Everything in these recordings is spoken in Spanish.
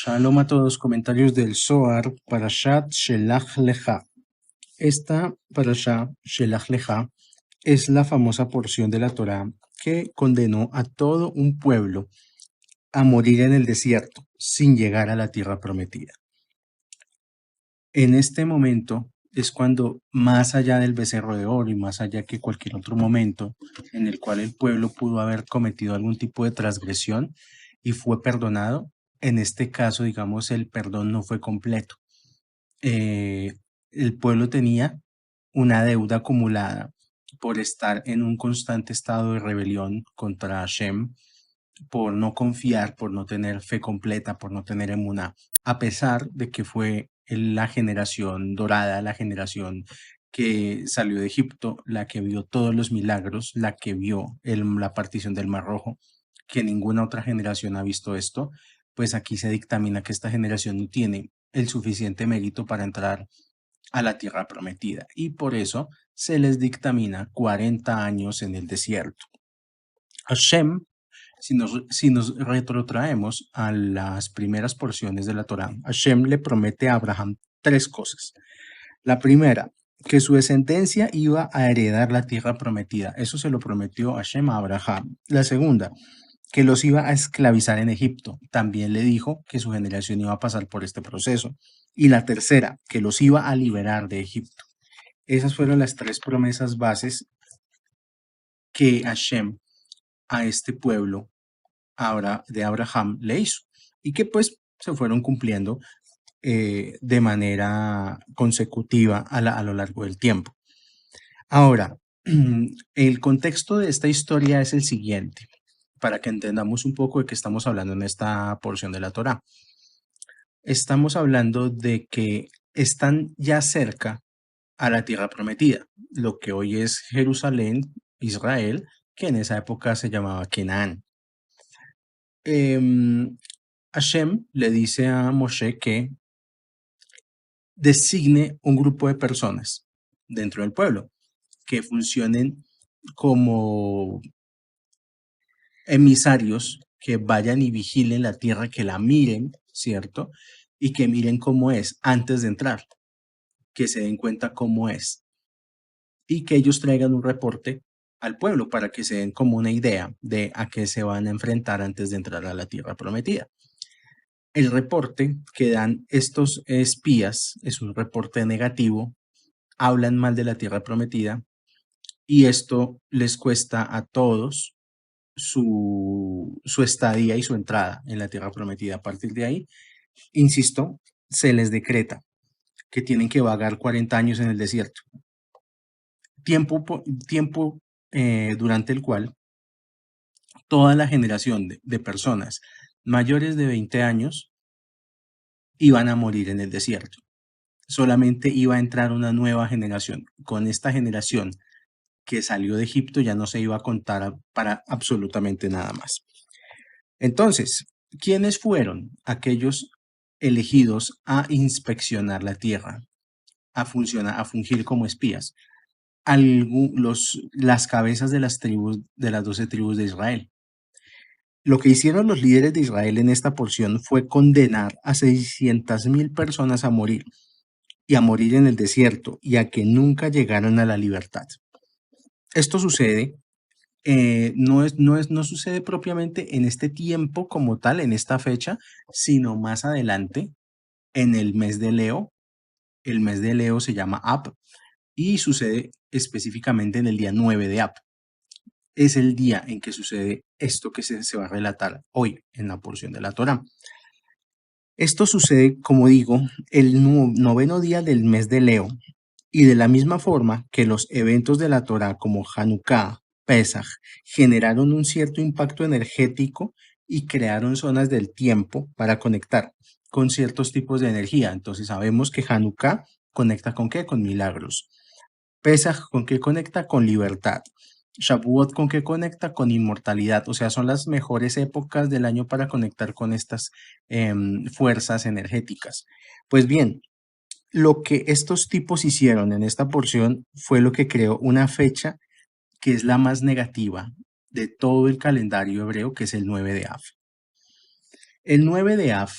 Shalom a todos, comentarios del Zohar, Parashat Shelach Lecha. Esta Parashat Shelach Lecha es la famosa porción de la Torá que condenó a todo un pueblo a morir en el desierto sin llegar a la tierra prometida. En este momento es cuando, más allá del becerro de oro y más allá que cualquier otro momento en el cual el pueblo pudo haber cometido algún tipo de transgresión y fue perdonado, en este caso, digamos, el perdón no fue completo. El pueblo tenía una deuda acumulada por estar en un constante estado de rebelión contra Hashem, por no confiar, por no tener fe completa, por no tener emuná, a pesar de que fue la generación dorada, la generación que salió de Egipto, la que vio todos los milagros, la que vio la partición del Mar Rojo, que ninguna otra generación ha visto esto, pues aquí se dictamina que esta generación no tiene el suficiente mérito para entrar a la tierra prometida y por eso se les dictamina 40 años en el desierto. Hashem, si nos retrotraemos a las primeras porciones de la Torá, Hashem le promete a Abraham tres cosas. La primera, que su descendencia iba a heredar la tierra prometida. Eso se lo prometió Hashem a Abraham. La segunda, que los iba a esclavizar en Egipto. También le dijo que su generación iba a pasar por este proceso. Y la tercera, que los iba a liberar de Egipto. Esas fueron las tres promesas bases que Hashem a este pueblo de Abraham le hizo y que pues se fueron cumpliendo de manera consecutiva a lo largo del tiempo. Ahora, el contexto de esta historia es el siguiente, para que entendamos un poco de qué estamos hablando en esta porción de la Torá. Estamos hablando de que están ya cerca a la tierra prometida, lo que hoy es Jerusalén, Israel, que en esa época se llamaba Canaán. Hashem le dice a Moshe que designe un grupo de personas dentro del pueblo que funcionen como emisarios, que vayan y vigilen la tierra, que la miren, ¿cierto? Y que miren cómo es antes de entrar, que se den cuenta cómo es y que ellos traigan un reporte al pueblo para que se den como una idea de a qué se van a enfrentar antes de entrar a la tierra prometida. El reporte que dan estos espías es un reporte negativo, hablan mal de la tierra prometida y esto les cuesta a todos su estadía y su entrada en la tierra prometida. A partir de ahí, insisto, se les decreta que tienen que vagar 40 años en el desierto. Tiempo durante el cual toda la generación de personas mayores de 20 años iban a morir en el desierto. Solamente iba a entrar una nueva generación. Con esta generación que salió de Egipto ya no se iba a contar para absolutamente nada más. Entonces, ¿quiénes fueron aquellos elegidos a inspeccionar la tierra, a fungir como espías? Las cabezas de las 12 tribus de Israel. Lo que hicieron los líderes de Israel en esta porción fue condenar a 600,000 personas a morir y a morir en el desierto y a que nunca llegaran a la libertad. Esto sucede, no sucede propiamente en este tiempo como tal, en esta fecha, sino más adelante, en el mes de Leo. El mes de Leo se llama Ab y sucede específicamente en el día 9 de Ab. Es el día en que sucede esto que se va a relatar hoy en la porción de la Torá. Esto sucede, como digo, el noveno día del mes de Leo, y de la misma forma que los eventos de la Torá como Hanukkah, Pesach, generaron un cierto impacto energético y crearon zonas del tiempo para conectar con ciertos tipos de energía. Entonces sabemos que Hanukkah conecta ¿con qué? Con milagros. Pesach, ¿con qué conecta? Con libertad. Shavuot, ¿con qué conecta? Con inmortalidad. O sea, son las mejores épocas del año para conectar con estas fuerzas energéticas. Pues bien, lo que estos tipos hicieron en esta porción fue lo que creó una fecha que es la más negativa de todo el calendario hebreo, que es el 9 de Av. El 9 de Av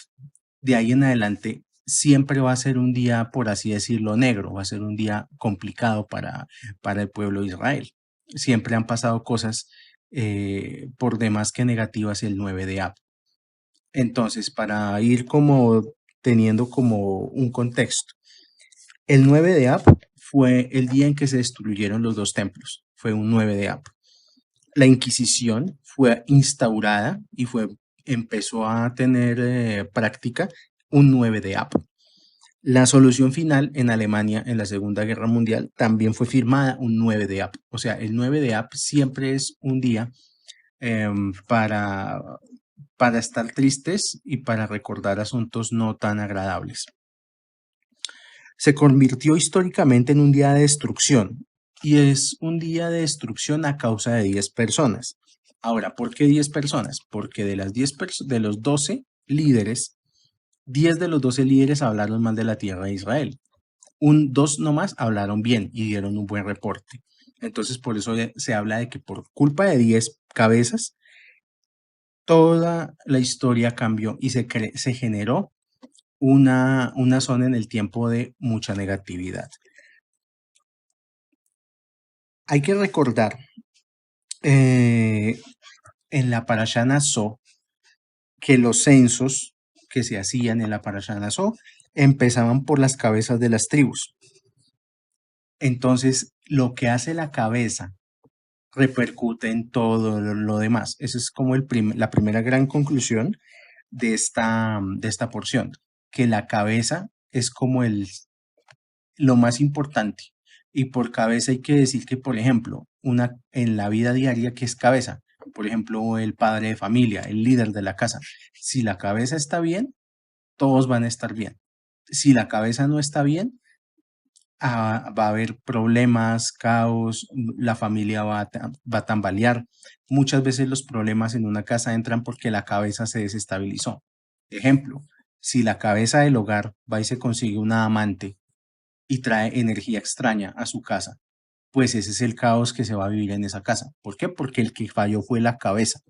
de ahí en adelante siempre va a ser un día, por así decirlo, negro, va a ser un día complicado para el pueblo de Israel. Siempre han pasado cosas por demás que negativas el 9 de Ab. Entonces, para ir como teniendo como un contexto, el 9 de Ab fue el día en que se destruyeron los dos templos, fue un 9 de Ab. La Inquisición fue instaurada y empezó a tener práctica un 9 de Ab. La solución final en Alemania en la Segunda Guerra Mundial también fue firmada un 9 de Ab. O sea, el 9 de Ab siempre es un día para, estar tristes y para recordar asuntos no tan agradables. Se convirtió históricamente en un día de destrucción y es un día de destrucción a causa de 10 personas. Ahora, ¿por qué 10 personas? Porque de de los 12 líderes, 10 de los 12 líderes hablaron mal de la tierra de Israel. Dos nomás hablaron bien y dieron un buen reporte. Entonces, por eso se habla de que por culpa de 10 cabezas, toda la historia cambió y se generó una zona en el tiempo de mucha negatividad. Hay que recordar en la Parashá Naso que los censos que se hacían en la Parashá Naso empezaban por las cabezas de las tribus. Entonces, lo que hace la cabeza repercute en todo lo demás. Esa es como la primera gran conclusión de esta porción, que la cabeza es como lo más importante. Y por cabeza hay que decir que, por ejemplo, en la vida diaria, ¿qué es cabeza? Por ejemplo, el padre de familia, el líder de la casa. Si la cabeza está bien, todos van a estar bien. Si la cabeza no está bien, va a haber problemas, caos, la familia va a tambalear. Muchas veces los problemas en una casa entran porque la cabeza se desestabilizó. Ejemplo, si la cabeza del hogar va y se consigue una amante y trae energía extraña a su casa, pues ese es el caos que se va a vivir en esa casa. ¿Por qué? Porque el que falló fue la cabeza.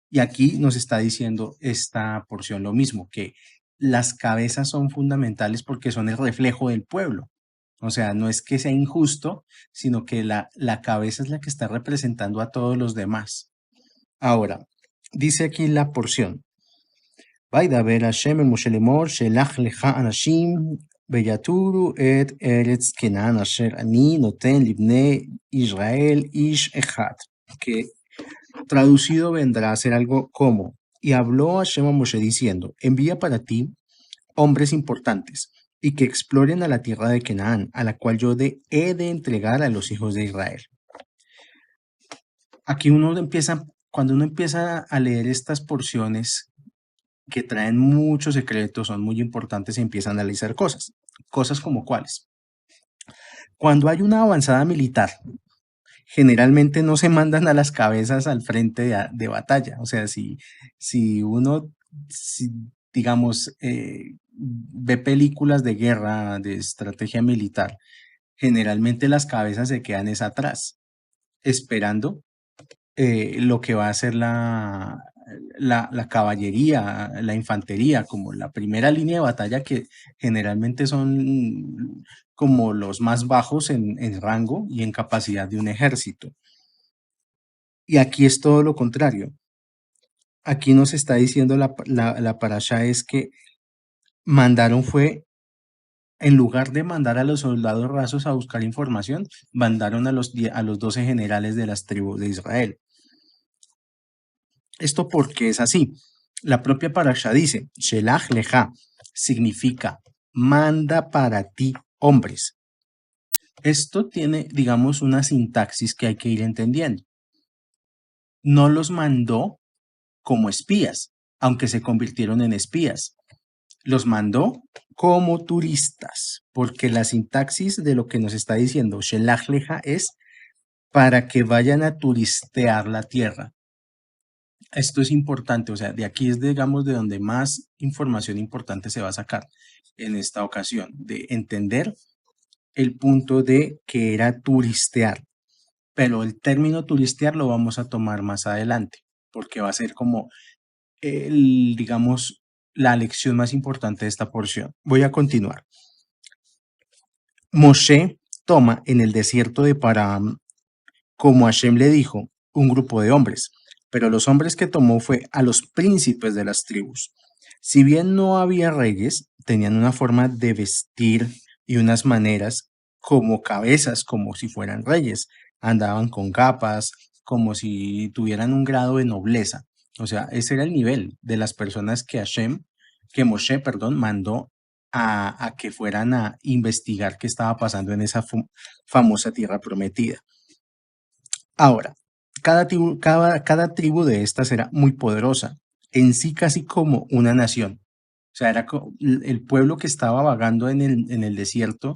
Y aquí nos está diciendo esta porción lo mismo, que las cabezas son fundamentales porque son el reflejo del pueblo. O sea, no es que sea injusto, sino que la cabeza es la que está representando a todos los demás. Ahora, dice aquí la porción. וידבר השם אל משה לאמור, שלח לך אנשים ויתורו את ארץ כנען אשר אני נותן לבני Israel איש אחד. Que traducido vendrá a ser algo como, y habló Hashem a Moshe diciendo, envía para ti hombres importantes y que exploren a la tierra de Canaán, a la cual yo he de entregar a los hijos de Israel. Aquí cuando uno empieza a leer estas porciones que traen muchos secretos, son muy importantes, y empieza a analizar cosas como cuáles. Cuando hay una avanzada militar, generalmente no se mandan a las cabezas al frente de batalla. O sea, si uno, digamos, ve películas de guerra, de estrategia militar, generalmente las cabezas se quedan atrás, esperando lo que va a ser la caballería, la infantería, como la primera línea de batalla, que generalmente son como los más bajos en rango y en capacidad de un ejército. Y aquí es todo lo contrario. Aquí nos está diciendo la parashá es que en lugar de mandar a los soldados rasos a buscar información, mandaron a los 12 generales de las tribus de Israel. Esto porque es así. La propia parashá dice, Shelach leja, significa, manda para ti hombres. Esto tiene, digamos, una sintaxis que hay que ir entendiendo. No los mandó como espías, aunque se convirtieron en espías. Los mandó como turistas, porque la sintaxis de lo que nos está diciendo Shelach leja es para que vayan a turistear la tierra. Esto es importante, o sea, de aquí es, digamos, de donde más información importante se va a sacar en esta ocasión, de entender el punto de que era turistear. Pero el término turistear lo vamos a tomar más adelante, porque va a ser como, digamos, la lección más importante de esta porción. Voy a continuar. Moshe toma en el desierto de Param, como Hashem le dijo, un grupo de hombres, pero los hombres que tomó fue a los príncipes de las tribus. Si bien no había reyes, tenían una forma de vestir y unas maneras como cabezas, como si fueran reyes. Andaban con capas, como si tuvieran un grado de nobleza. O sea, ese era el nivel de las personas que Moshe, perdón, mandó a que fueran a investigar qué estaba pasando en esa famosa tierra prometida. Ahora, cada tribu de estas era muy poderosa, en sí casi como una nación. O sea, era el pueblo que estaba vagando en el desierto,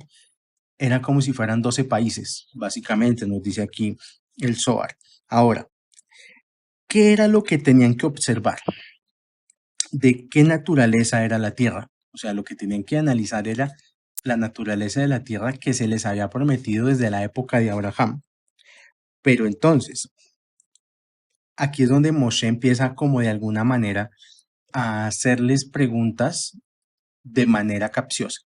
era como si fueran 12 países, básicamente, nos dice aquí el Zohar. Ahora, ¿qué era lo que tenían que observar? ¿De qué naturaleza era la tierra? O sea, lo que tenían que analizar era la naturaleza de la tierra que se les había prometido desde la época de Abraham. Pero entonces, aquí es donde Moshe empieza como de alguna manera a hacerles preguntas de manera capciosa.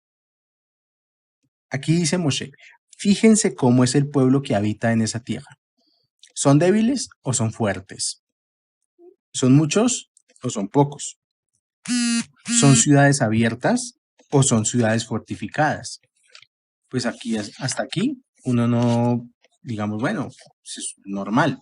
Aquí dice Moshe, fíjense cómo es el pueblo que habita en esa tierra. ¿Son débiles o son fuertes? ¿Son muchos o son pocos? ¿Son ciudades abiertas o son ciudades fortificadas? Pues aquí, hasta aquí, uno no, digamos, bueno, es normal.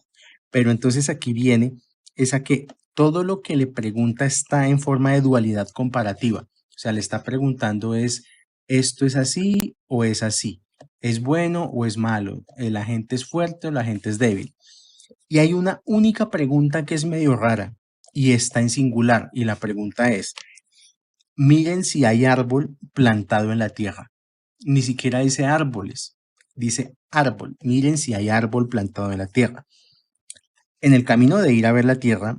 Pero entonces aquí viene esa que todo lo que le pregunta está en forma de dualidad comparativa. O sea, le está preguntando ¿esto es así o es así? ¿Es bueno o es malo? ¿La gente es fuerte o la gente es débil? Y hay una única pregunta que es medio rara y está en singular. Y la pregunta es, miren si hay árbol plantado en la tierra. Ni siquiera dice árboles, dice árbol. Miren si hay árbol plantado en la tierra. En el camino de ir a ver la tierra,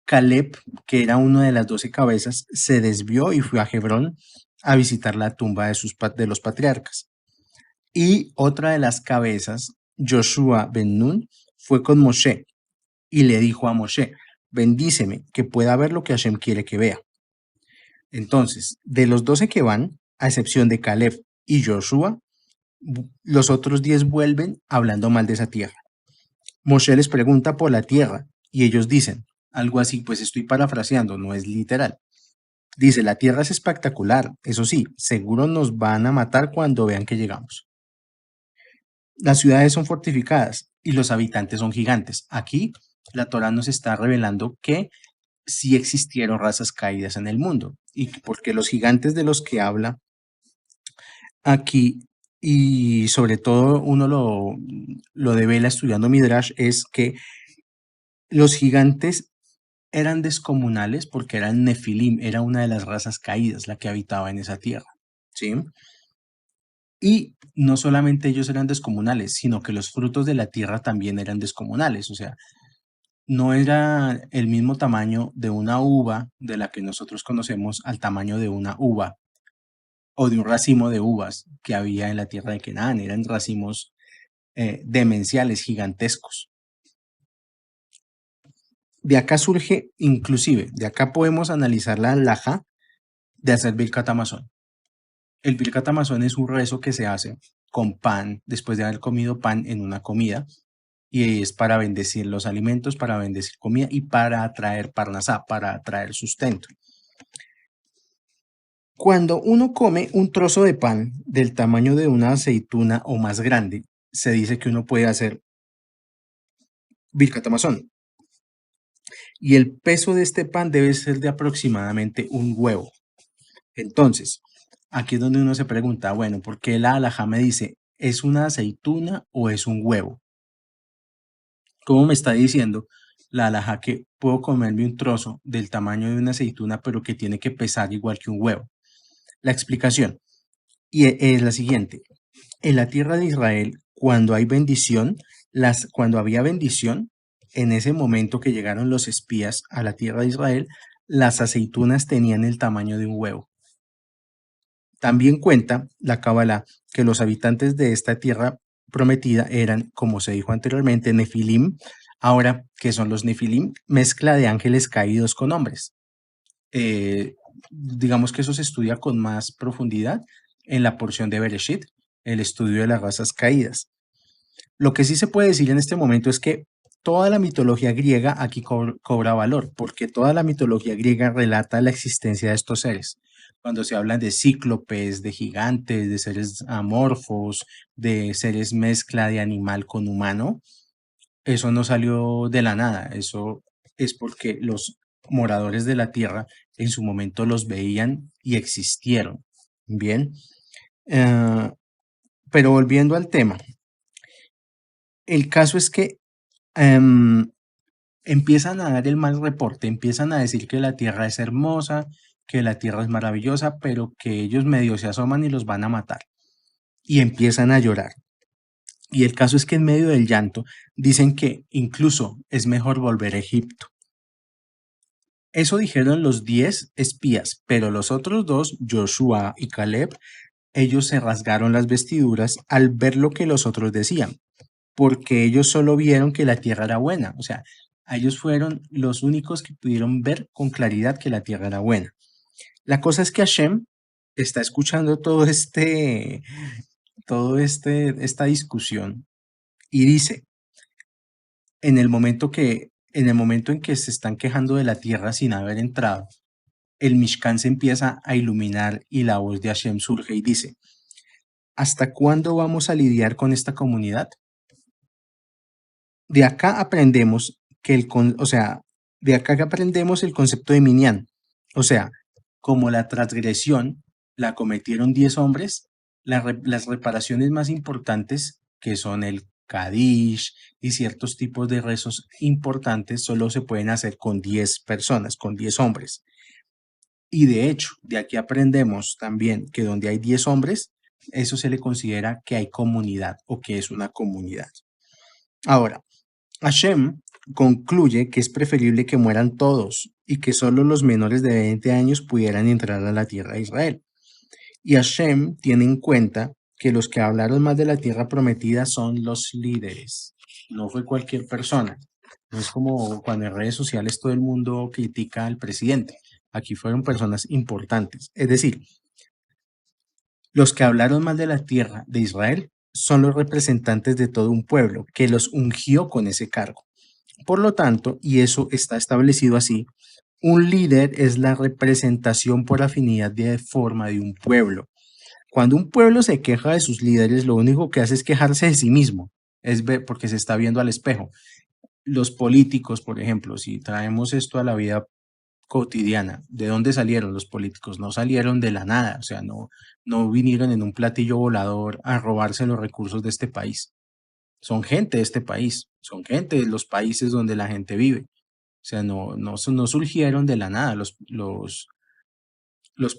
Caleb, que era uno de las 12 cabezas, se desvió y fue a Hebrón a visitar la tumba de los patriarcas. Y otra de las cabezas, Joshua ben Nun, fue con Moshe y le dijo a Moshe, bendíceme, que pueda ver lo que Hashem quiere que vea. Entonces, de los 12 que van, a excepción de Caleb y Joshua, los otros 10 vuelven hablando mal de esa tierra. Moshe les pregunta por la tierra y ellos dicen algo así, pues estoy parafraseando, no es literal. Dice, la tierra es espectacular, eso sí, seguro nos van a matar cuando vean que llegamos. Las ciudades son fortificadas y los habitantes son gigantes. Aquí la Torá nos está revelando que sí existieron razas caídas en el mundo y porque los gigantes de los que habla aquí y sobre todo uno lo devela estudiando Midrash es que los gigantes eran descomunales porque eran Nefilim, era una de las razas caídas la que habitaba en esa tierra, ¿sí? Y no solamente ellos eran descomunales, sino que los frutos de la tierra también eran descomunales, o sea, no era el mismo tamaño de una uva de la que nosotros conocemos al tamaño de una uva o de un racimo de uvas que había en la tierra de Canaán, eran racimos demenciales, gigantescos. De acá surge, inclusive, de acá podemos analizar la alhaja de hacer Birkat Hamazon. El Birkat Hamazon es un rezo que se hace con pan, después de haber comido pan en una comida, y es para bendecir los alimentos, para bendecir comida y para atraer parnasá, para atraer sustento. Cuando uno come un trozo de pan del tamaño de una aceituna o más grande, se dice que uno puede hacer Birkat Hamazon. Y el peso de este pan debe ser de aproximadamente un huevo. Entonces, aquí es donde uno se pregunta, bueno, ¿por qué la halajá me dice, ¿es una aceituna o es un huevo? ¿Cómo me está diciendo la halajá que puedo comerme un trozo del tamaño de una aceituna, pero que tiene que pesar igual que un huevo? La explicación es la siguiente. En la tierra de Israel, cuando hay bendición, cuando había bendición, en ese momento que llegaron los espías a la tierra de Israel, las aceitunas tenían el tamaño de un huevo. También cuenta la Cábala que los habitantes de esta tierra prometida eran, como se dijo anteriormente, Nefilim. Ahora, ¿qué son los Nefilim? Mezcla de ángeles caídos con hombres. eh, digamos que eso se estudia con más profundidad en la porción de Bereshit, el estudio de las razas caídas. Lo que sí se puede decir en este momento es que toda la mitología griega aquí cobra valor, porque toda la mitología griega relata la existencia de estos seres. Cuando se hablan de cíclopes, de gigantes, de seres amorfos, de seres mezcla de animal con humano, eso no salió de la nada, eso es porque los moradores de la Tierra en su momento los veían y existieron. Bien, eh, pero volviendo al tema, el caso es que em, empiezan a dar el mal reporte, empiezan a decir que la Tierra es hermosa, que la Tierra es maravillosa, pero que ellos medio se asoman y los van a matar. Y empiezan a llorar. Y el caso es que en medio del llanto dicen que incluso es mejor volver a Egipto. Eso dijeron los 10 espías, pero los otros dos, Joshua y Caleb, ellos se rasgaron las vestiduras al ver lo que los otros decían, porque ellos solo vieron que la tierra era buena. O sea, ellos fueron los únicos que pudieron ver con claridad que la tierra era buena. La cosa es que Hashem está escuchando esta discusión y dice, en el momento en que se están quejando de la tierra sin haber entrado, el Mishkan se empieza a iluminar y la voz de Hashem surge y dice, ¿hasta cuándo vamos a lidiar con esta comunidad? De acá aprendemos o sea, de acá que aprendemos el concepto de Minyan. O sea, como la transgresión la cometieron 10 hombres, las reparaciones más importantes, que son el Kadish y ciertos tipos de rezos importantes, solo se pueden hacer con 10 personas, con 10 hombres. Y de hecho, de aquí aprendemos también que donde hay 10 hombres, eso se le considera que hay comunidad o que es una comunidad. Ahora, Hashem concluye que es preferible que mueran todos y que solo los menores de 20 años pudieran entrar a la tierra de Israel. Y Hashem tiene en cuenta que los que hablaron más de la tierra prometida son los líderes, no fue cualquier persona. No es como cuando en redes sociales todo el mundo critica al presidente. Aquí fueron personas importantes. Es decir, los que hablaron más de la tierra de Israel son los representantes de todo un pueblo que los ungió con ese cargo. Por lo tanto, y eso está establecido así, un líder es la representación por afinidad de forma de un pueblo. Cuando un pueblo se queja de sus líderes, lo único que hace es quejarse de sí mismo, es ver porque se está viendo al espejo. Los políticos, por ejemplo, si traemos esto a la vida cotidiana, ¿de dónde salieron los políticos? No salieron de la nada, o sea, no vinieron en un platillo volador a robarse los recursos de este país. Son gente de este país, son gente de los países donde la gente vive. O sea, no surgieron de la nada los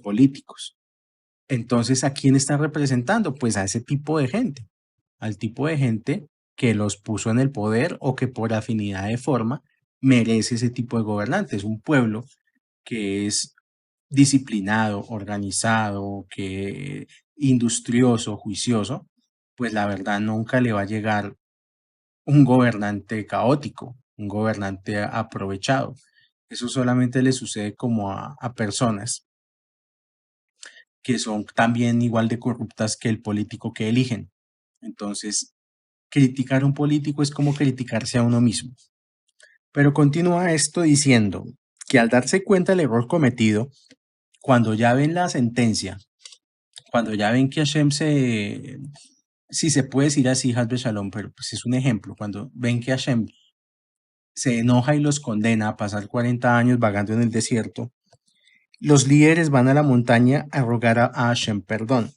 políticos. Entonces, ¿a quién está representando? Pues a ese tipo de gente, al tipo de gente que los puso en el poder o que por afinidad de forma merece ese tipo de gobernantes. Un pueblo que es disciplinado, organizado, que industrioso, juicioso, pues la verdad nunca le va a llegar un gobernante caótico, un gobernante aprovechado. Eso solamente le sucede como a personas que son también igual de corruptas que el político que eligen. Entonces, criticar a un político es como criticarse a uno mismo. Pero continúa esto diciendo que al darse cuenta del error cometido, cuando ya ven la sentencia, cuando ya ven que Hashem si se puede decir así, Hasbe Shalom, pero pues es un ejemplo, cuando ven que Hashem se enoja y los condena a pasar 40 años vagando en el desierto, los líderes van a la montaña a rogar a Hashem perdón.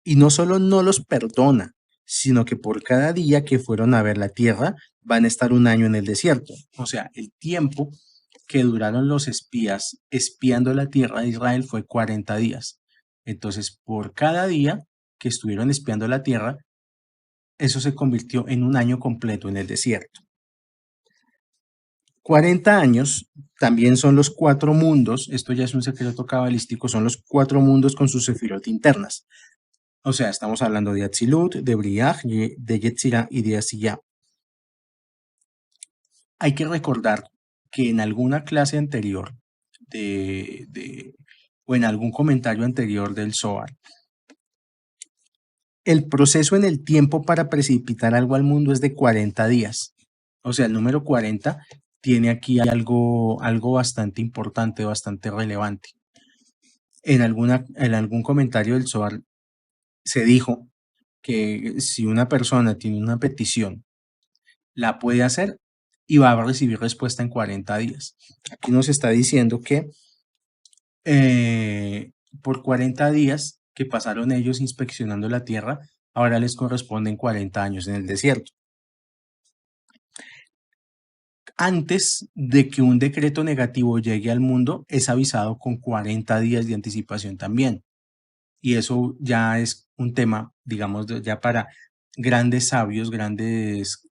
Y no solo no los perdona, sino que por cada día que fueron a ver la tierra, van a estar un año en el desierto. O sea, el tiempo que duraron los espías espiando la tierra de Israel fue 40 días. Entonces, por cada día que estuvieron espiando la tierra, eso se convirtió en un año completo en el desierto. 40 años también son los 4 mundos, esto ya es un secreto cabalístico, son los 4 mundos con sus sefirot internas. O sea, estamos hablando de Atzilut, de Briah, de Yetzirah y de Asiyah. Hay que recordar que en alguna clase anterior o en algún comentario anterior del Zohar, el proceso en el tiempo para precipitar algo al mundo es de 40 días. O sea, el número 40 tiene aquí algo bastante importante, bastante relevante. En algún comentario del Zohar se dijo que si una persona tiene una petición, la puede hacer y va a recibir respuesta en 40 días. Aquí nos está diciendo que por 40 días que pasaron ellos inspeccionando la tierra, ahora les corresponden 40 años en el desierto. Antes de que un decreto negativo llegue al mundo, es avisado con 40 días de anticipación también. Y eso ya es un tema, digamos, ya para grandes sabios, grandes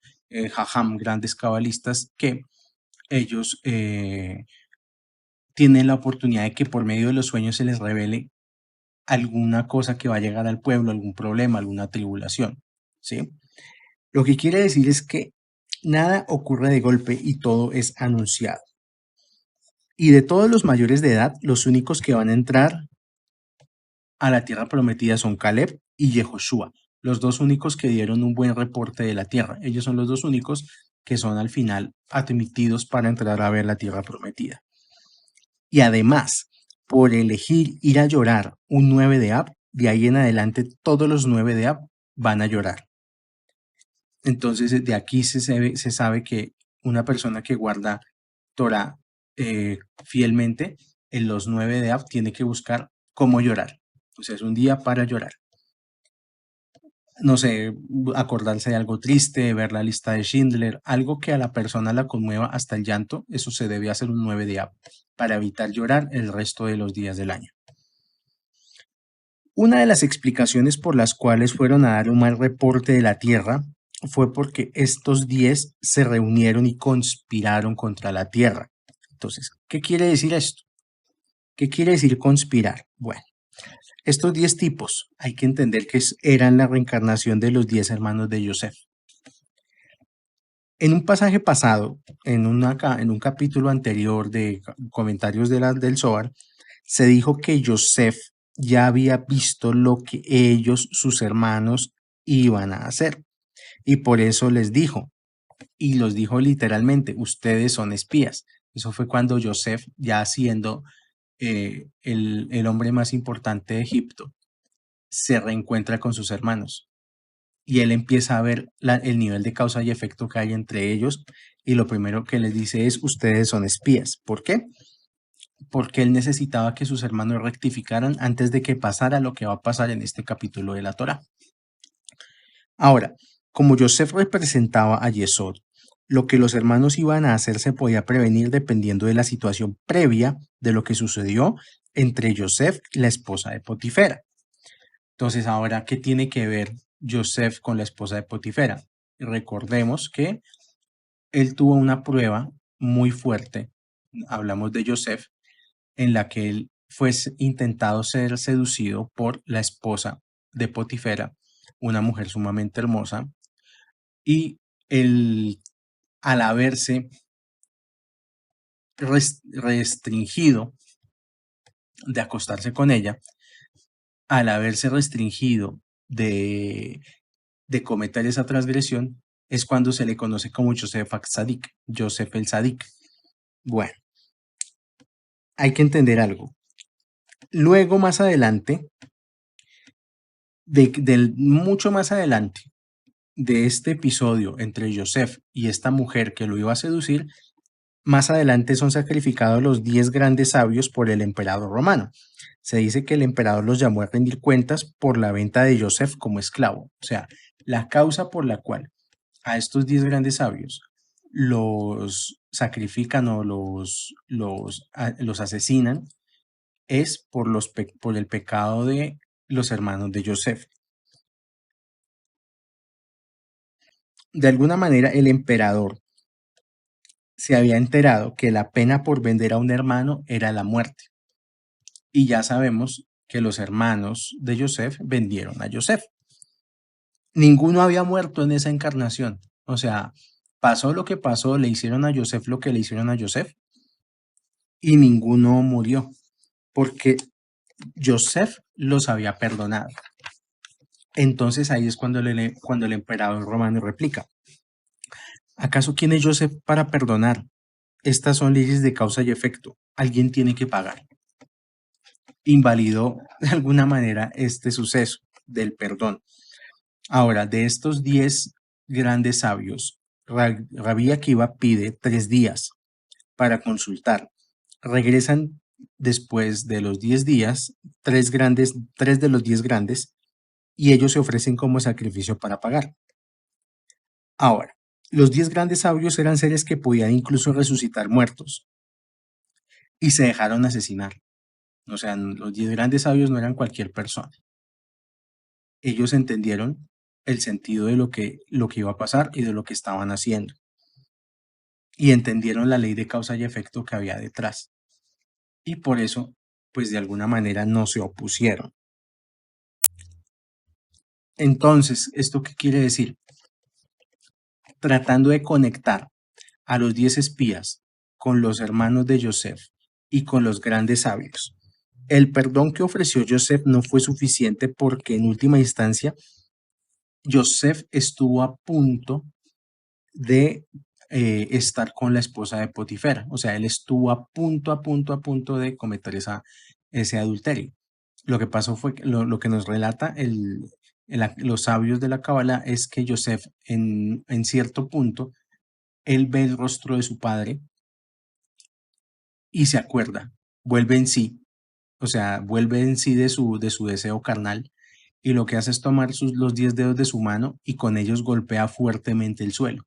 jajam, grandes cabalistas, que ellos tienen la oportunidad de que por medio de los sueños se les revele alguna cosa que va a llegar al pueblo, algún problema, alguna tribulación, ¿sí? Lo que quiere decir es que nada ocurre de golpe y todo es anunciado. Y de todos los mayores de edad, los únicos que van a entrar a la tierra prometida son Caleb y Yehoshua, los dos únicos que dieron un buen reporte de la tierra. Ellos son los dos únicos que son al final admitidos para entrar a ver la tierra prometida. Y además, por elegir ir a llorar un 9 de Ab, de ahí en adelante todos los 9 de Ab van a llorar. Entonces, de aquí se sabe que una persona que guarda Torah fielmente en los 9 de Ab tiene que buscar cómo llorar. O sea, es un día para llorar. No sé, acordarse de algo triste, ver la lista de Schindler, algo que a la persona la conmueva hasta el llanto, eso se debe hacer un 9 de Ab para evitar llorar el resto de los días del año. Una de las explicaciones por las cuales fueron a dar un mal reporte de la tierra fue porque estos 10 se reunieron y conspiraron contra la tierra. Entonces, ¿qué quiere decir esto? ¿Qué quiere decir conspirar? Bueno, estos 10 tipos hay que entender que eran la reencarnación de los 10 hermanos de Yosef. En un pasaje pasado, en un capítulo anterior de comentarios del Zohar, se dijo que Yosef ya había visto lo que ellos, sus hermanos, iban a hacer. Y por eso les dijo, y los dijo literalmente, ustedes son espías. Eso fue cuando Yosef, ya siendo el hombre más importante de Egipto, se reencuentra con sus hermanos. Y él empieza a ver el nivel de causa y efecto que hay entre ellos. Y lo primero que les dice es, ustedes son espías. ¿Por qué? Porque él necesitaba que sus hermanos rectificaran antes de que pasara lo que va a pasar en este capítulo de la Torá. Ahora, como Yosef representaba a Yesod, lo que los hermanos iban a hacer se podía prevenir dependiendo de la situación previa de lo que sucedió entre Yosef y la esposa de Potifera. Entonces, ahora, ¿qué tiene que ver Yosef con la esposa de Potifera? Recordemos que él tuvo una prueba muy fuerte, hablamos de Yosef, en la que él fue intentado ser seducido por la esposa de Potifera, una mujer sumamente hermosa, y él, al haberse restringido de acostarse con ella, al haberse restringido de cometer esa transgresión, es cuando se le conoce como Yosef Sadik, Yosef el Sadik. Bueno, hay que entender algo. Luego, más adelante, mucho más adelante de este episodio entre Yosef y esta mujer que lo iba a seducir, más adelante son sacrificados los 10 grandes sabios por el emperador romano. Se dice que el emperador los llamó a rendir cuentas por la venta de Yosef como esclavo. O sea, la causa por la cual a estos 10 grandes sabios los sacrifican o los asesinan es por el pecado de los hermanos de Yosef. De alguna manera, el emperador se había enterado que la pena por vender a un hermano era la muerte. Y ya sabemos que los hermanos de Yosef vendieron a Yosef. Ninguno había muerto en esa encarnación. O sea, pasó lo que pasó, le hicieron a Yosef lo que le hicieron a Yosef. y ninguno murió, porque Joseph los había perdonado. Entonces ahí es cuando cuando el emperador romano replica, ¿acaso quién es Joseph para perdonar? Estas son leyes de causa y efecto. Alguien tiene que pagar. Invalidó de alguna manera este suceso del perdón. Ahora, de estos 10 grandes sabios, Rabí Akiva pide 3 días para consultar. Regresan después de los 10 días, 3 de los 10 grandes, y ellos se ofrecen como sacrificio para pagar. Ahora, los 10 grandes sabios eran seres que podían incluso resucitar muertos y se dejaron asesinar. O sea, los 10 grandes sabios no eran cualquier persona. Ellos entendieron el sentido de lo que iba a pasar y de lo que estaban haciendo. Y entendieron la ley de causa y efecto que había detrás. Y por eso, pues de alguna manera no se opusieron. Entonces, ¿esto qué quiere decir? Tratando de conectar a los 10 espías con los hermanos de Joseph y con los grandes sabios. El perdón que ofreció Joseph no fue suficiente porque en última instancia Joseph estuvo a punto de estar con la esposa de Potifera. O sea, él estuvo a punto de cometer ese adulterio. Lo que pasó fue que lo que nos relata los sabios de la Cábala es que Joseph en cierto punto, él ve el rostro de su padre y se acuerda, vuelve en sí, o sea, vuelve en sí de su deseo carnal y lo que hace es tomar los 10 dedos de su mano y con ellos golpea fuertemente el suelo.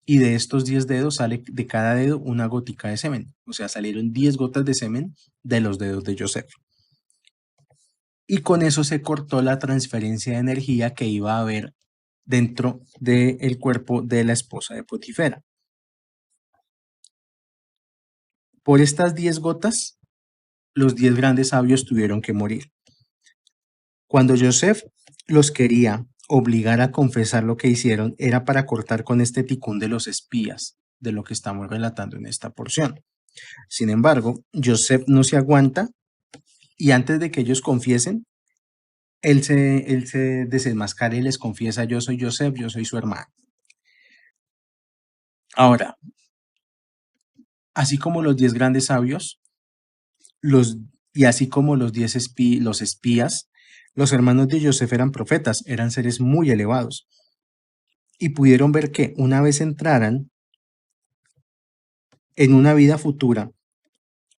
Y de estos 10 dedos sale de cada dedo una gótica de semen. O sea, salieron 10 gotas de semen de los dedos de Joseph. Y con eso se cortó la transferencia de energía que iba a haber dentro del cuerpo de la esposa de Potifera. Por estas 10 gotas, los 10 grandes sabios tuvieron que morir. Cuando Joseph los quería obligar a confesar lo que hicieron, era para cortar con este ticún de los espías, de lo que estamos relatando en esta porción. Sin embargo, Joseph no se aguanta y antes de que ellos confiesen, él se desenmascara y les confiesa, yo soy Joseph, yo soy su hermano. Ahora, así como los 10 grandes sabios, y así como los 10 los espías, los hermanos de Joseph eran profetas, eran seres muy elevados. Y pudieron ver que una vez entraran en una vida futura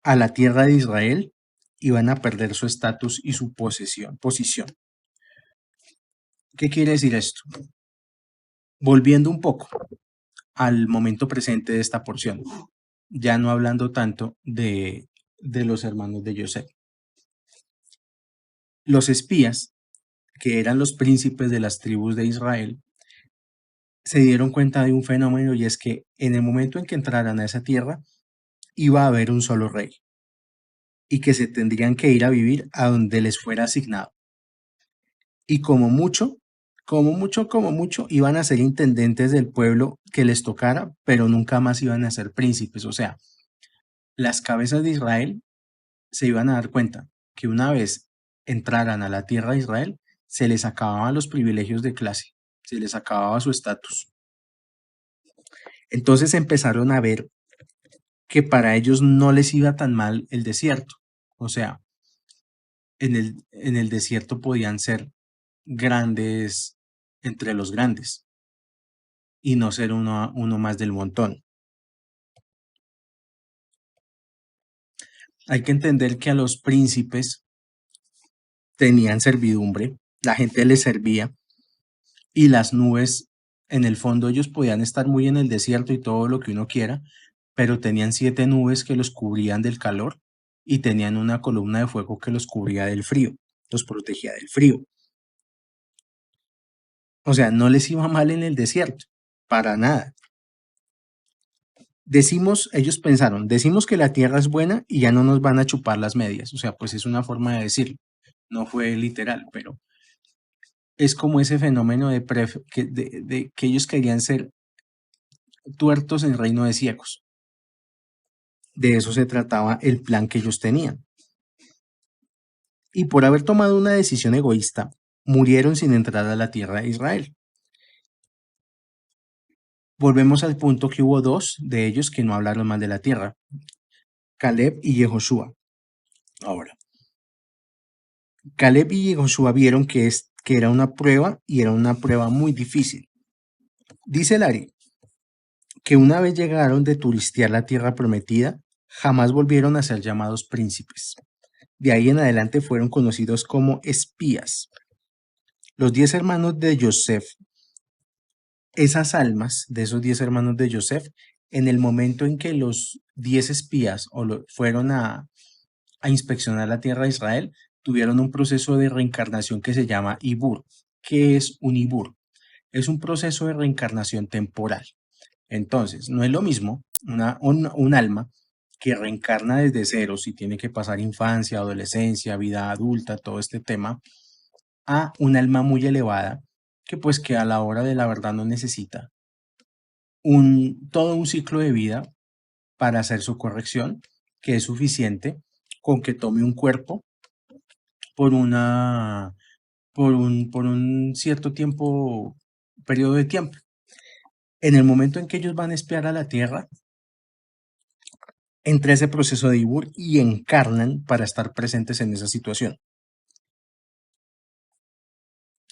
a la tierra de Israel, iban a perder su estatus y su posición. ¿Qué quiere decir esto? Volviendo un poco al momento presente de esta porción, ya no hablando tanto de los hermanos de Joseph. Los espías, que eran los príncipes de las tribus de Israel, se dieron cuenta de un fenómeno y es que en el momento en que entraran a esa tierra, iba a haber un solo rey y que se tendrían que ir a vivir a donde les fuera asignado. Y como mucho, iban a ser intendentes del pueblo que les tocara, pero nunca más iban a ser príncipes. O sea, las cabezas de Israel se iban a dar cuenta que una vez entraran a la tierra de Israel, se les acababan los privilegios de clase, se les acababa su estatus. Entonces empezaron a ver que para ellos no les iba tan mal el desierto. O sea, en el desierto podían ser grandes entre los grandes y no ser uno más del montón. Hay que entender que a los príncipes tenían servidumbre, la gente les servía y las nubes, en el fondo ellos podían estar muy en el desierto y todo lo que uno quiera, pero tenían 7 nubes que los cubrían del calor y tenían una columna de fuego que los cubría del frío, los protegía del frío. O sea, no les iba mal en el desierto, para nada. Ellos pensaron, decimos que la tierra es buena y ya no nos van a chupar las medias. O sea, pues es una forma de decirlo. No fue literal, pero es como ese fenómeno de que ellos querían ser tuertos en reino de ciegos. De eso se trataba el plan que ellos tenían. Y por haber tomado una decisión egoísta, murieron sin entrar a la tierra de Israel. Volvemos al punto que hubo dos de ellos que no hablaron mal de la tierra, Caleb y Yehoshua. Ahora, Caleb y Yehoshua vieron que era una prueba y era una prueba muy difícil. Dice Lari que una vez llegaron de turistear la tierra prometida, jamás volvieron a ser llamados príncipes. De ahí en adelante fueron conocidos como espías. Los 10 hermanos de Yosef, esas almas de esos 10 hermanos de Yosef, en el momento en que los 10 espías fueron a inspeccionar la tierra de Israel, tuvieron un proceso de reencarnación que se llama Ibur. ¿Qué es un Ibur? Es un proceso de reencarnación temporal. Entonces, no es lo mismo un alma que reencarna desde cero, si tiene que pasar infancia, adolescencia, vida adulta, todo este tema, a un alma muy elevada que a la hora de la verdad no necesita todo un ciclo de vida para hacer su corrección, que es suficiente con que tome un cuerpo por por un cierto periodo de tiempo. En el momento en que ellos van a espiar a la Tierra, entra ese proceso de Ibur y encarnan para estar presentes en esa situación.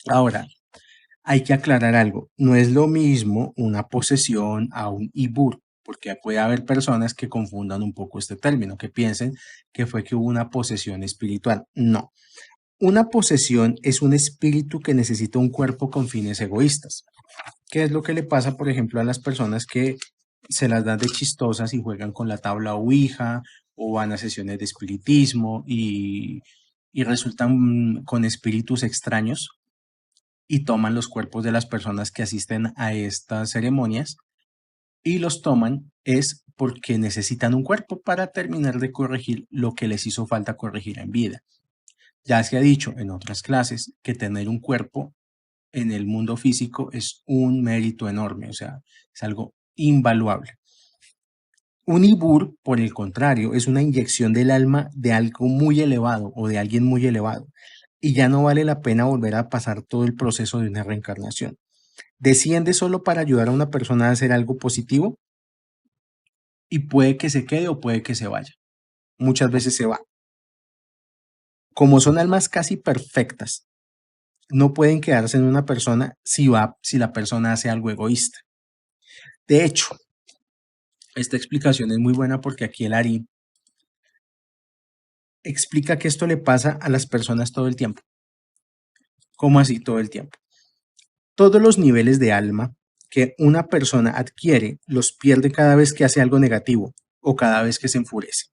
Ahora, hay que aclarar algo, no es lo mismo una posesión a un Ibur, porque puede haber personas que confundan un poco este término, que piensen que fue que hubo una posesión espiritual. No, una posesión es un espíritu que necesita un cuerpo con fines egoístas. ¿Qué es lo que le pasa, por ejemplo, a las personas que se las dan de chistosas y juegan con la tabla Ouija o van a sesiones de espiritismo y resultan con espíritus extraños y toman los cuerpos de las personas que asisten a estas ceremonias y los toman es porque necesitan un cuerpo para terminar de corregir lo que les hizo falta corregir en vida. Ya se ha dicho en otras clases que tener un cuerpo en el mundo físico es un mérito enorme, o sea, es algo invaluable. Un ibur, por el contrario, es una inyección del alma de algo muy elevado o de alguien muy elevado, y ya no vale la pena volver a pasar todo el proceso de una reencarnación. Desciende solo para ayudar a una persona a hacer algo positivo y puede que se quede o puede que se vaya. Muchas veces se va. Como son almas casi perfectas, no pueden quedarse en una persona si la persona hace algo egoísta. De hecho, esta explicación es muy buena porque aquí el Ari explica que esto le pasa a las personas todo el tiempo. ¿Cómo así todo el tiempo? Todos los niveles de alma que una persona adquiere los pierde cada vez que hace algo negativo o cada vez que se enfurece.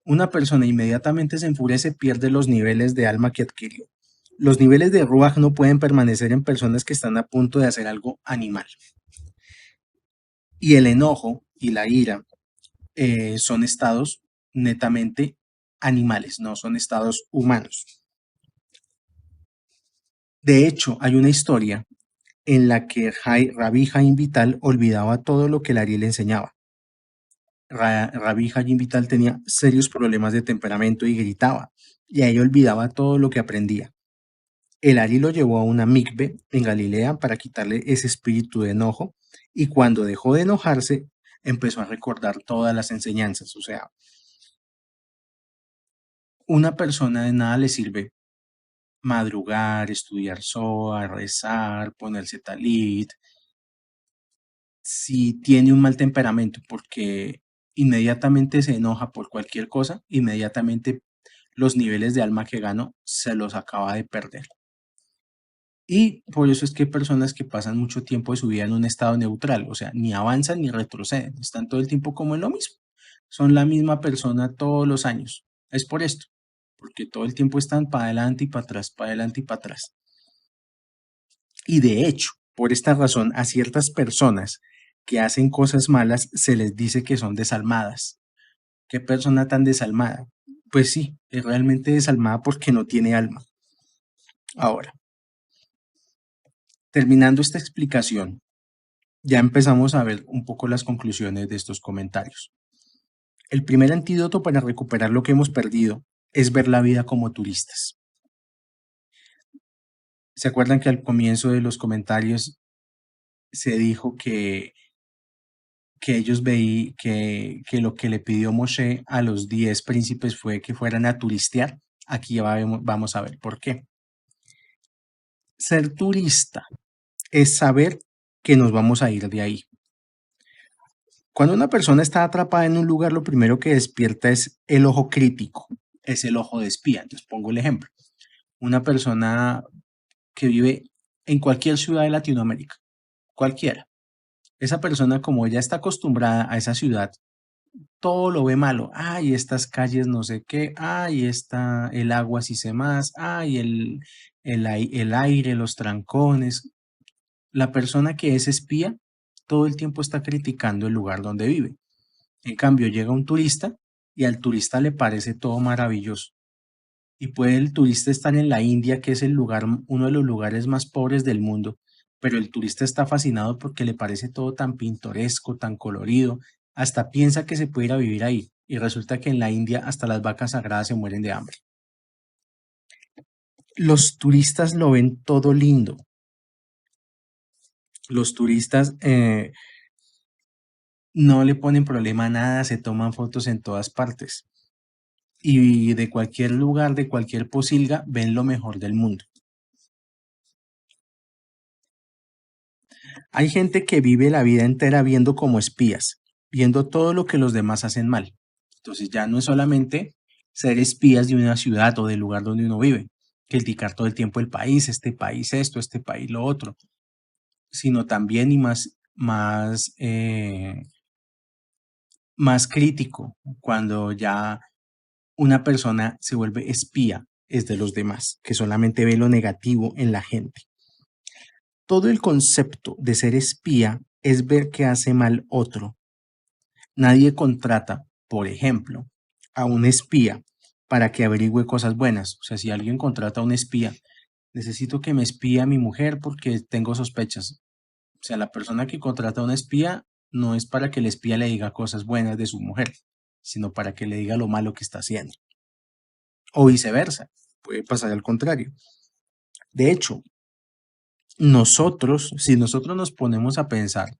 Una persona inmediatamente se enfurece, pierde los niveles de alma que adquirió. Los niveles de Ruach no pueden permanecer en personas que están a punto de hacer algo animal. Y el enojo y la ira son estados netamente animales, no son estados humanos. De hecho, hay una historia en la que Rabbi Haim Vital olvidaba todo lo que el Ari le enseñaba. Rabbi Haim Vital tenía serios problemas de temperamento y gritaba, y ahí olvidaba todo lo que aprendía. El Ari lo llevó a una mikve en Galilea para quitarle ese espíritu de enojo, y cuando dejó de enojarse, empezó a recordar todas las enseñanzas. O sea, una persona de nada le sirve madrugar, estudiar Zohar, rezar, ponerse talit, si tiene un mal temperamento, porque inmediatamente se enoja por cualquier cosa, inmediatamente los niveles de alma que ganó se los acaba de perder. Y por eso es que hay personas que pasan mucho tiempo de su vida en un estado neutral, o sea, ni avanzan ni retroceden, están todo el tiempo como en lo mismo. Son la misma persona todos los años. Es por esto, porque todo el tiempo están para adelante y para atrás, para adelante y para atrás. Y de hecho, por esta razón, a ciertas personas que hacen cosas malas se les dice que son desalmadas. ¿Qué persona tan desalmada? Pues sí, es realmente desalmada porque no tiene alma. Ahora, terminando esta explicación, ya empezamos a ver un poco las conclusiones de estos comentarios. El primer antídoto para recuperar lo que hemos perdido es ver la vida como turistas. ¿Se acuerdan que al comienzo de los comentarios se dijo que ellos veí que lo que le pidió Moshe a los 10 príncipes fue que fueran a turistear? Aquí vamos a ver por qué. Ser turista es saber que nos vamos a ir de ahí. Cuando una persona está atrapada en un lugar, lo primero que despierta es el ojo crítico, es el ojo de espía. Entonces pongo el ejemplo. Una persona que vive en cualquier ciudad de Latinoamérica, cualquiera. Esa persona, como ya está acostumbrada a esa ciudad, todo lo ve malo. Ay, estas calles no sé qué, ay, el agua sí se más, ay, el aire, los trancones. La persona que es espía todo el tiempo está criticando el lugar donde vive. En cambio, llega un turista y al turista le parece todo maravilloso. Y puede el turista estar en la India, que es uno de los lugares más pobres del mundo, pero el turista está fascinado porque le parece todo tan pintoresco, tan colorido, hasta piensa que se puede ir a vivir ahí. Y resulta que en la India hasta las vacas sagradas se mueren de hambre. Los turistas lo ven todo lindo. Los turistas no le ponen problema a nada, se toman fotos en todas partes. Y de cualquier lugar, de cualquier posilga, ven lo mejor del mundo. Hay gente que vive la vida entera viendo como espías, viendo todo lo que los demás hacen mal. Entonces ya no es solamente ser espías de una ciudad o del lugar donde uno vive, criticar todo el tiempo el país, este país esto, este país lo otro, sino también y más crítico cuando ya una persona se vuelve espía es de los demás, que solamente ve lo negativo en la gente. Todo el concepto de ser espía es ver que hace mal otro. Nadie contrata, por ejemplo, a un espía para que averigüe cosas buenas. O sea, si alguien contrata a un espía, necesito que me espíe a mi mujer porque tengo sospechas. O sea, la persona que contrata a un espía no es para que el espía le diga cosas buenas de su mujer, sino para que le diga lo malo que está haciendo. O viceversa, puede pasar al contrario. De hecho, si nosotros nos ponemos a pensar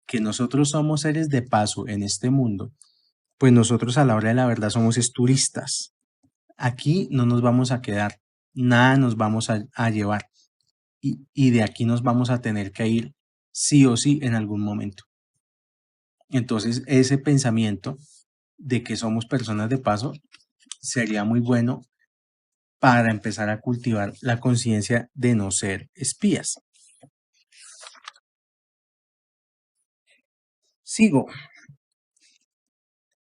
que nosotros somos seres de paso en este mundo, pues nosotros a la hora de la verdad somos turistas. Aquí no nos vamos a quedar, nada nos vamos a llevar y de aquí nos vamos a tener que ir sí o sí en algún momento. Entonces, ese pensamiento de que somos personas de paso sería muy bueno para empezar a cultivar la conciencia de no ser espías. Sigo.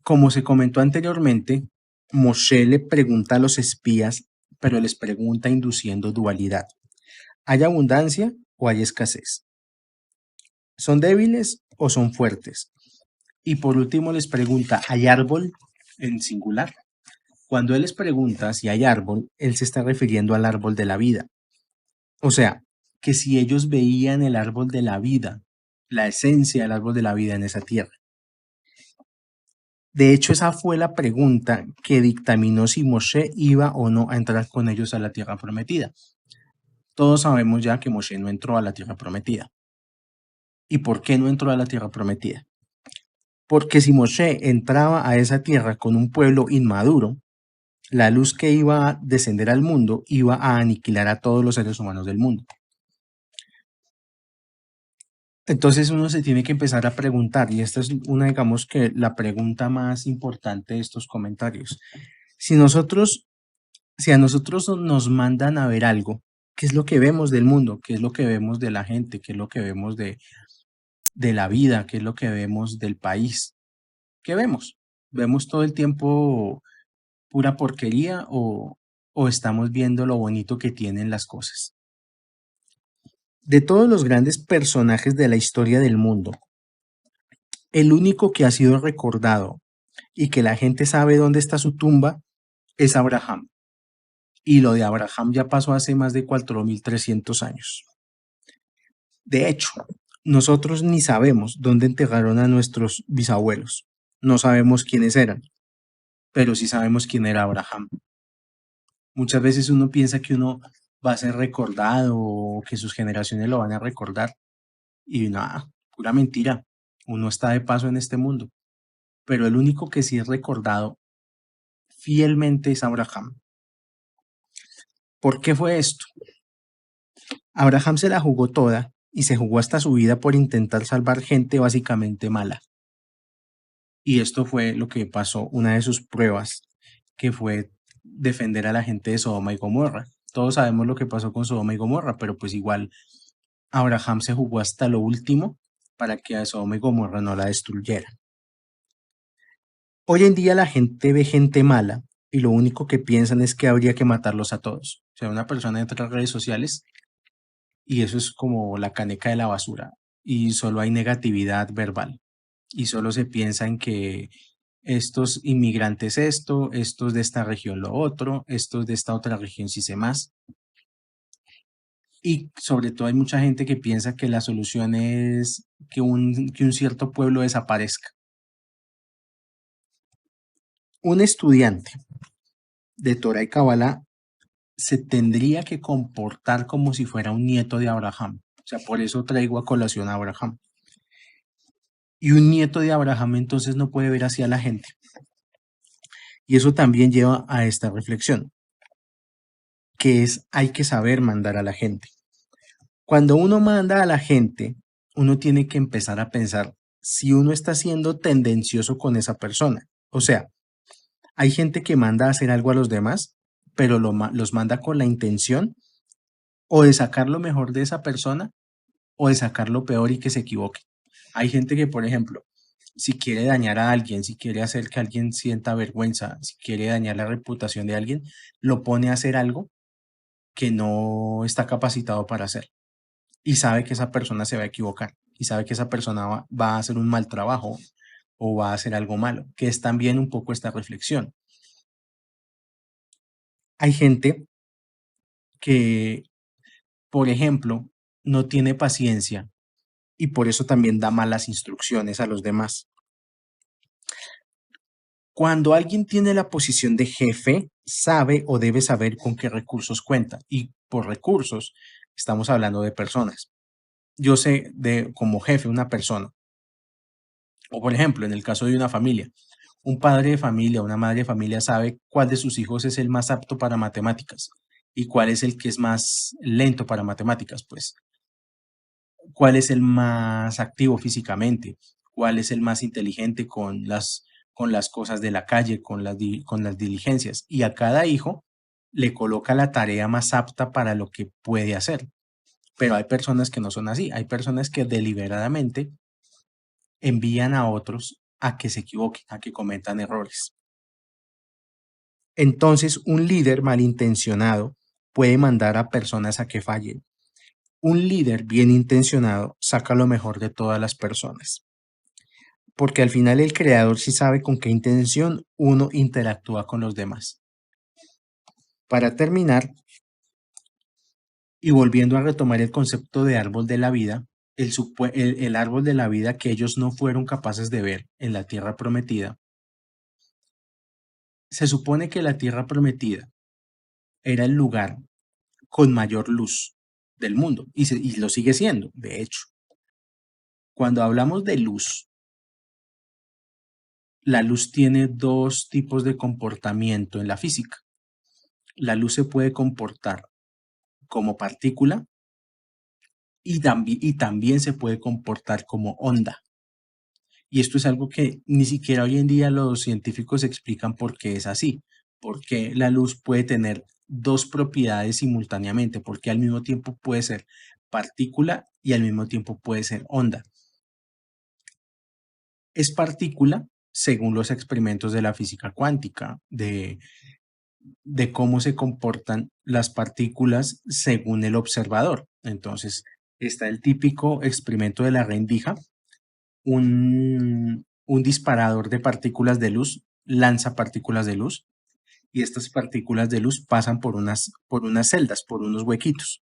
Como se comentó anteriormente, Moshe le pregunta a los espías, pero les pregunta induciendo dualidad. ¿Hay abundancia o hay escasez? ¿Son débiles o son fuertes? Y por último les pregunta, ¿hay árbol en singular? Cuando él les pregunta si hay árbol, él se está refiriendo al árbol de la vida. O sea, que si ellos veían el árbol de la vida, la esencia del árbol de la vida en esa tierra. De hecho, esa fue la pregunta que dictaminó si Moshe iba o no a entrar con ellos a la tierra prometida. Todos sabemos ya que Moshe no entró a la tierra prometida. ¿Y por qué no entró a la tierra prometida? Porque si Moshe entraba a esa tierra con un pueblo inmaduro, la luz que iba a descender al mundo iba a aniquilar a todos los seres humanos del mundo. Entonces uno se tiene que empezar a preguntar, y esta es una, digamos que la pregunta más importante de estos comentarios. Si a nosotros nos mandan a ver algo, ¿qué es lo que vemos del mundo? ¿Qué es lo que vemos de la gente? ¿Qué es lo que vemos de la vida? ¿Qué es lo que vemos del país? ¿Qué vemos? ¿Vemos todo el tiempo pura porquería o estamos viendo lo bonito que tienen las cosas? De todos los grandes personajes de la historia del mundo, el único que ha sido recordado y que la gente sabe dónde está su tumba es Abraham. Y lo de Abraham ya pasó hace más de 4.300 años. De hecho, nosotros ni sabemos dónde enterraron a nuestros bisabuelos. No sabemos quiénes eran, pero sí sabemos quién era Abraham. Muchas veces uno piensa que uno va a ser recordado o que sus generaciones lo van a recordar y nada, pura mentira. Uno está de paso en este mundo, pero el único que sí es recordado fielmente es Abraham. ¿Por qué fue esto? Abraham se la jugó toda y se jugó hasta su vida por intentar salvar gente básicamente mala. Y esto fue lo que pasó, una de sus pruebas, que fue defender a la gente de Sodoma y Gomorra. Todos sabemos lo que pasó con Sodoma y Gomorra, pero pues igual Abraham se jugó hasta lo último para que a Sodoma y Gomorra no la destruyera. Hoy en día la gente ve gente mala y lo único que piensan es que habría que matarlos a todos. O sea, una persona entra a redes sociales y eso es como la caneca de la basura y solo hay negatividad verbal y solo se piensa en que estos inmigrantes esto, estos de esta región lo otro, estos de esta otra región sí sé más. Y sobre todo hay mucha gente que piensa que la solución es que un cierto pueblo desaparezca. Un estudiante de Torah y Kabbalah se tendría que comportar como si fuera un nieto de Abraham. O sea, por eso traigo a colación a Abraham. Y un nieto de Abraham entonces no puede ver hacia la gente. Y eso también lleva a esta reflexión, que es hay que saber mandar a la gente. Cuando uno manda a la gente, uno tiene que empezar a pensar si uno está siendo tendencioso con esa persona. O sea, hay gente que manda a hacer algo a los demás, pero los manda con la intención o de sacar lo mejor de esa persona o de sacar lo peor y que se equivoque. Hay gente que, por ejemplo, si quiere dañar a alguien, si quiere hacer que alguien sienta vergüenza, si quiere dañar la reputación de alguien, lo pone a hacer algo que no está capacitado para hacer y sabe que esa persona se va a equivocar y sabe que esa persona va a hacer un mal trabajo o va a hacer algo malo, que es también un poco esta reflexión. Hay gente que, por ejemplo, no tiene paciencia y por eso también da malas instrucciones a los demás. Cuando alguien tiene la posición de jefe, sabe o debe saber con qué recursos cuenta. Y por recursos, estamos hablando de personas. Yo sé de como jefe una persona, o por ejemplo, en el caso de una familia, un padre de familia, una madre de familia sabe cuál de sus hijos es el más apto para matemáticas y cuál es el que es más lento para matemáticas, pues cuál es el más activo físicamente, cuál es el más inteligente con las cosas de la calle, con las diligencias. Y a cada hijo le coloca la tarea más apta para lo que puede hacer. Pero hay personas que no son así, hay personas que deliberadamente envían a otros a que se equivoquen, a que cometan errores. Entonces, un líder malintencionado puede mandar a personas a que fallen. Un líder bien intencionado saca lo mejor de todas las personas, porque al final el creador sí sabe con qué intención uno interactúa con los demás. Para terminar, y volviendo a retomar el concepto de árbol de la vida, el árbol de la vida que ellos no fueron capaces de ver en la tierra prometida, se supone que la tierra prometida era el lugar con mayor luz del mundo y lo sigue siendo, de hecho. Cuando hablamos de luz, la luz tiene dos tipos de comportamiento en la física. La luz se puede comportar como partícula y también se puede comportar como onda. Y esto es algo que ni siquiera hoy en día los científicos explican por qué es así, porque la luz puede tener dos propiedades simultáneamente, porque al mismo tiempo puede ser partícula y al mismo tiempo puede ser onda. Es partícula según los experimentos de la física cuántica, de cómo se comportan las partículas según el observador. Entonces, está el típico experimento de la rendija, un disparador de partículas de luz lanza partículas de luz y estas partículas de luz pasan por unas celdas, por unos huequitos.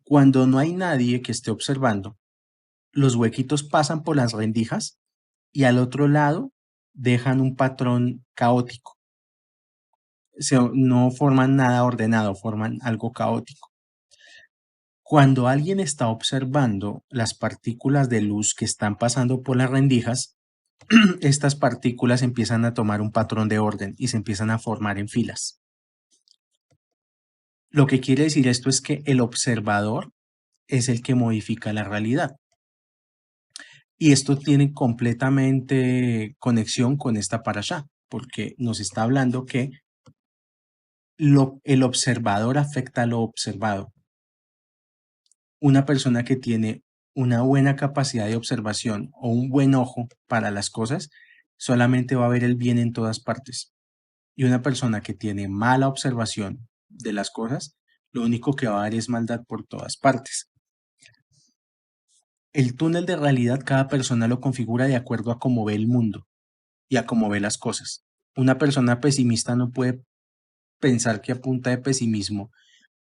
Cuando no hay nadie que esté observando, los huequitos pasan por las rendijas y al otro lado dejan un patrón caótico. No forman nada ordenado, forman algo caótico. Cuando alguien está observando las partículas de luz que están pasando por las rendijas, estas partículas empiezan a tomar un patrón de orden y se empiezan a formar en filas. Lo que quiere decir esto es que el observador es el que modifica la realidad. Y esto tiene completamente conexión con esta parashá, porque nos está hablando que el observador afecta a lo observado. Una persona que tiene una buena capacidad de observación o un buen ojo para las cosas, solamente va a ver el bien en todas partes. Y una persona que tiene mala observación de las cosas, lo único que va a ver es maldad por todas partes. El túnel de realidad cada persona lo configura de acuerdo a cómo ve el mundo y a cómo ve las cosas. Una persona pesimista no puede pensar que a punta de pesimismo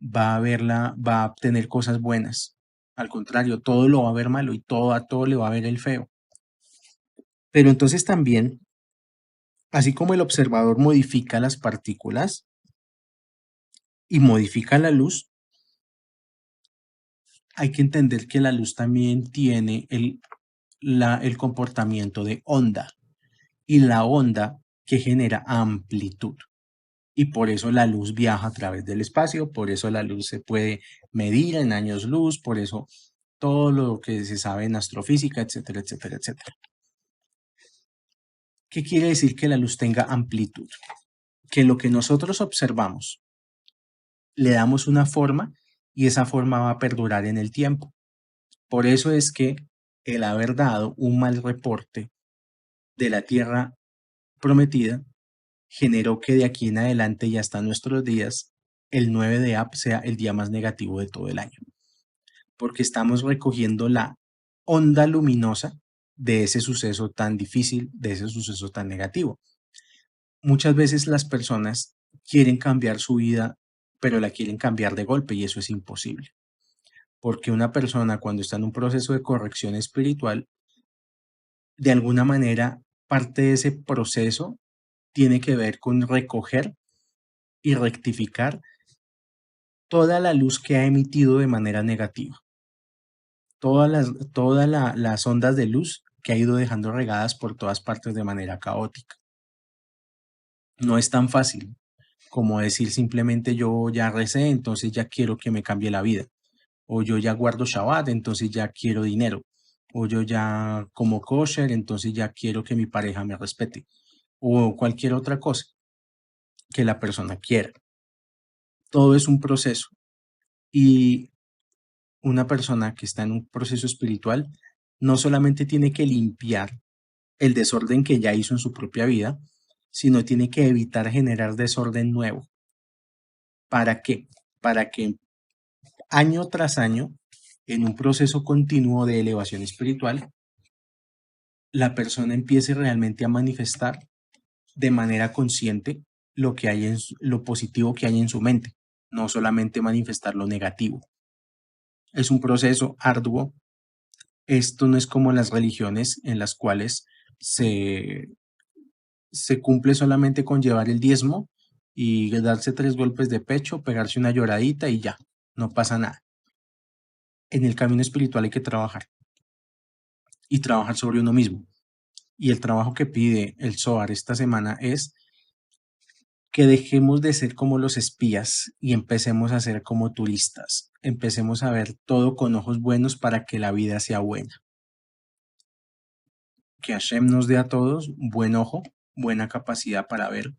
va a tener cosas buenas. Al contrario, todo lo va a ver malo y a todo le va a ver el feo. Pero entonces también, así como el observador modifica las partículas y modifica la luz, hay que entender que la luz también tiene el comportamiento de onda y la onda que genera amplitud. Y por eso la luz viaja a través del espacio, por eso la luz se puede medir en años luz, por eso todo lo que se sabe en astrofísica, etcétera, etcétera, etcétera. ¿Qué quiere decir que la luz tenga amplitud? Que lo que nosotros observamos le damos una forma y esa forma va a perdurar en el tiempo. Por eso es que el haber dado un mal reporte de la tierra prometida generó que de aquí en adelante y hasta nuestros días, el 9 de Ab sea el día más negativo de todo el año, porque estamos recogiendo la onda luminosa de ese suceso tan difícil, de ese suceso tan negativo. Muchas veces las personas quieren cambiar su vida, pero la quieren cambiar de golpe y eso es imposible, porque una persona cuando está en un proceso de corrección espiritual, de alguna manera, parte de ese proceso tiene que ver con recoger y rectificar toda la luz que ha emitido de manera negativa, todas las ondas de luz que ha ido dejando regadas por todas partes de manera caótica. No es tan fácil como decir simplemente yo ya recé, entonces ya quiero que me cambie la vida, o yo ya guardo Shabbat, entonces ya quiero dinero, o yo ya como kosher, entonces ya quiero que mi pareja me respete, o cualquier otra cosa que la persona quiera. Todo es un proceso y una persona que está en un proceso espiritual no solamente tiene que limpiar el desorden que ya hizo en su propia vida, sino tiene que evitar generar desorden nuevo. ¿Para qué? Para que año tras año, en un proceso continuo de elevación espiritual, la persona empiece realmente a manifestar de manera consciente lo que hay lo positivo que hay en su mente, no solamente manifestar lo negativo. Es un proceso arduo. Esto no es como las religiones en las cuales se, se cumple solamente con llevar el diezmo y darse 3 golpes de pecho, pegarse una lloradita y ya, no pasa nada. En el camino espiritual hay que trabajar y trabajar sobre uno mismo. Y el trabajo que pide el Zohar esta semana es que dejemos de ser como los espías y empecemos a ser como turistas. Empecemos a ver todo con ojos buenos para que la vida sea buena. Que Hashem nos dé a todos buen ojo, buena capacidad para ver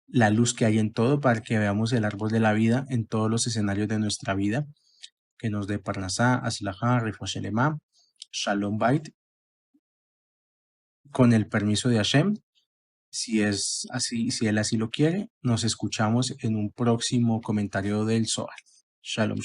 la luz que hay en todo, para que veamos el árbol de la vida en todos los escenarios de nuestra vida. Que nos dé Parnasá, Aslajá, Rifoshelema, Shalom Bait, con el permiso de Hashem. Si es así, si él así lo quiere, nos escuchamos en un próximo comentario del Zohar. Shalom.